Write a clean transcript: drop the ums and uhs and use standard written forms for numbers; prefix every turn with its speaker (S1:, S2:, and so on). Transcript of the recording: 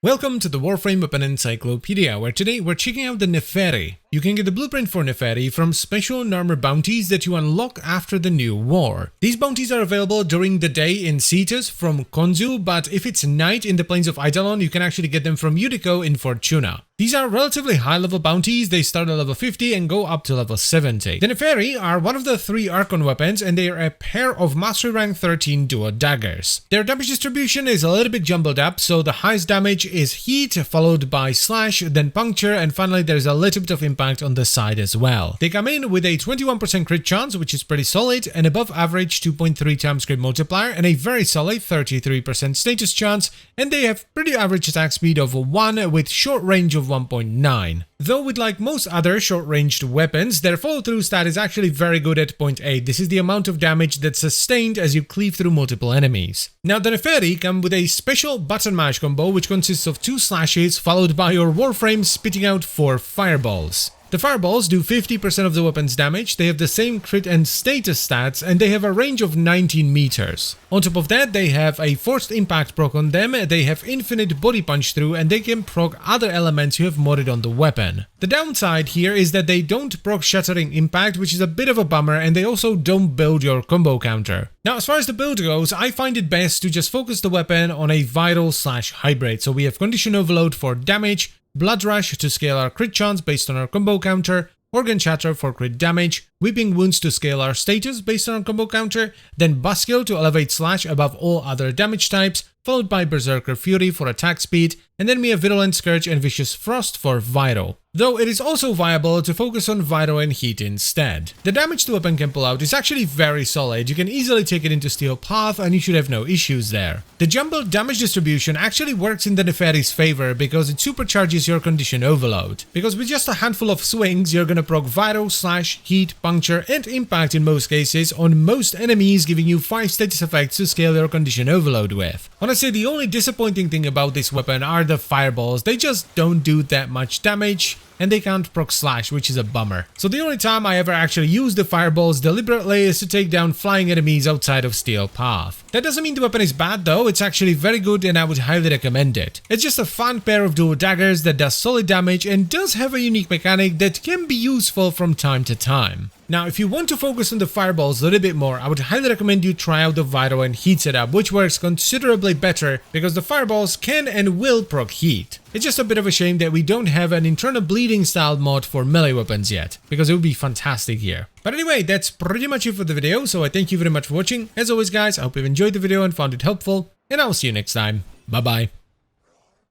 S1: Welcome to the Warframe Weapon Encyclopedia, where today we're checking out the Nepheri. You can get the blueprint for Nepheri from special armor bounties that you unlock after the new war. These bounties are available during the day in Cetus from Konzu, but if it's night in the plains of Eidolon, you can actually get them from Utico in Fortuna. These are relatively high-level bounties. They start at level 50 and go up to level 70. The Nepheri are one of the 3 Archon weapons, and they are a pair of Mastery Rank 13 duo daggers. Their damage distribution is a little bit jumbled up, so the highest damage is heat, followed by slash, then puncture, and finally there's a little bit of impact on the side as well. They come in with a 21% crit chance, which is pretty solid, an above average 2.3 times crit multiplier, and a very solid 33% status chance, and they have pretty average attack speed of 1 with short range of 1.9. Though with like most other short-ranged weapons, their follow-through stat is actually very good at 0.8. This is the amount of damage that's sustained as you cleave through multiple enemies. Now the Nepheri come with a special button mash combo which consists of 2 slashes followed by your Warframe spitting out 4 fireballs. The fireballs do 50% of the weapon's damage, they have the same crit and status stats, and they have a range of 19 meters. On top of that, they have a forced impact proc on them, they have infinite body punch through, and they can proc other elements you have modded on the weapon. The downside here is that they don't proc shattering impact, which is a bit of a bummer, and they also don't build your combo counter. Now, as far as the build goes, I find it best to just focus the weapon on a vital/hybrid. So we have condition overload for damage, Blood Rush to scale our crit chance based on our combo counter, Organ Shatter for crit damage, Weeping Wounds to scale our status based on our combo counter, then Buskill to elevate slash above all other damage types, followed by Berserker Fury for attack speed, and then we have Virulent Scourge and Vicious Frost for vital. Though it is also viable to focus on vital and heat instead. The damage the weapon can pull out is actually very solid. You can easily take it into Steel Path and you should have no issues there. The jumbled damage distribution actually works in the Neferi's favor because it supercharges your condition overload. Because with just a handful of swings, you're gonna proc vital, slash, heat, puncture, and impact in most cases on most enemies, giving you 5 status effects to scale your condition overload with. Honestly, the only disappointing thing about this weapon are the fireballs. They just don't do that much damage, and they can't proc slash, which is a bummer. So the only time I ever actually use the fireballs deliberately is to take down flying enemies outside of Steel Path. That doesn't mean the weapon is bad though, it's actually very good and I would highly recommend it. It's just a fun pair of dual daggers that does solid damage and does have a unique mechanic that can be useful from time to time. Now, if you want to focus on the fireballs a little bit more, I would highly recommend you try out the vital and heat setup, which works considerably better because the fireballs can and will proc heat. It's just a bit of a shame that we don't have an internal bleeding style mod for melee weapons yet, because it would be fantastic here. But anyway, that's pretty much it for the video, so I thank you very much for watching. As always guys, I hope you've enjoyed the video and found it helpful, and I'll see you next time. Bye bye.